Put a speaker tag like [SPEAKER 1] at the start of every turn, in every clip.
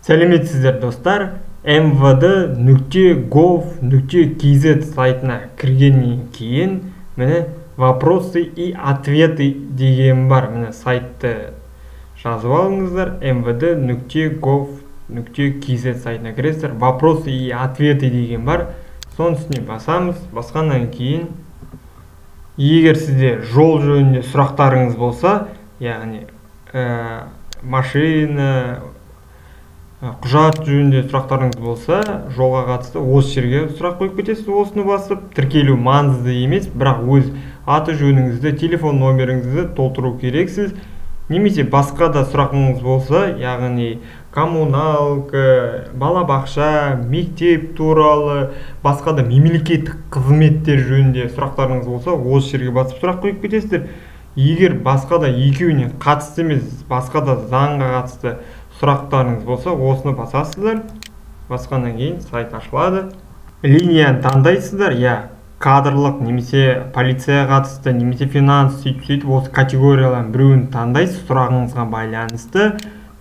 [SPEAKER 1] Сәлеметсіздер достар, mvd.gov.kz сайтына кіргеннен кейін міне вопросы и ответы деген бар. Міне сайтты жазып алыңыздар, mvd.gov.kz сайтына кіресіздер, вопросы и ответы деген бар. Соның үстіне басамыз. Басқаннан кейін егер сізде жол жөнінде сұрақтарыңыз болса, яғни машина, құжат жөнінде сұрақтарыңыз болса, жолға қатысты осы жерге сұрақ қойып кетесіз. Осыны басып, тіркелу маңызды емес, бірақ өз аты жөніңізді, телефон номеріңізді толтыру керексіз. Немесе басқа да сұрағыңыз болса, яғни коммуналка, балабақша, мектеп туралы, басқа да мемлекеттік қызметтер жөнінде сұрақтарыңыз болса, осы жерге басып сұрақ қойып кетесіздер. Егер басқа да екеуіне қатысты емес, басқа да заңға қатысты сұрақтарыңыз болса, осыны басасыздар. Басқаннан кейін сайт ашылады. Линияны таңдайсыздар, кадрлық, немесе полицияға қатысты, немесе финанс, сөйтіп осы категориялардың біреуін таңдайсыз, сұрағыңызға байланысты.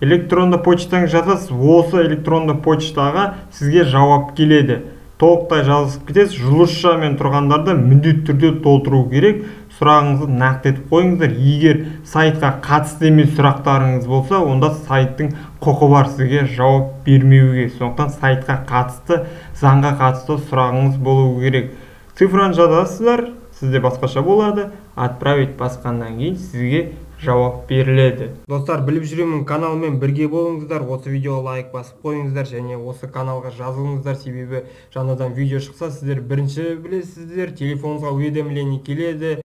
[SPEAKER 1] Электронды почтаңыз жазасыз, осы электронды почтаға сізге жауап келеді. Толықтай жазып кетесіз. Жұлдызшамен тұрғандарды міндетті түрде толтыру керек. Сұрағыңызды нақты етіп қойыңыздар. Егер сайтқа қатысты емес сұрақтарыңыз болса, онда сайттың құқы бар сізге жауап бермеуге. Сондықтан сайтқа қатысты, заңға қатысты сұрағыңыз болуы керек. Цифраны жазасыздар, сізде басқаша болады. Отправить басқаннан кейін сізге жауап беріледі. Достар, біліп жүремін, каналмен бірге болыңыздар. Осы видеоға лайк басып қойыңыздар және осы каналға жазылыңыздар. Себебі жаңадан видео шықса, сіздер бірінші білесіздер, телефоныңызға уведомление келеді.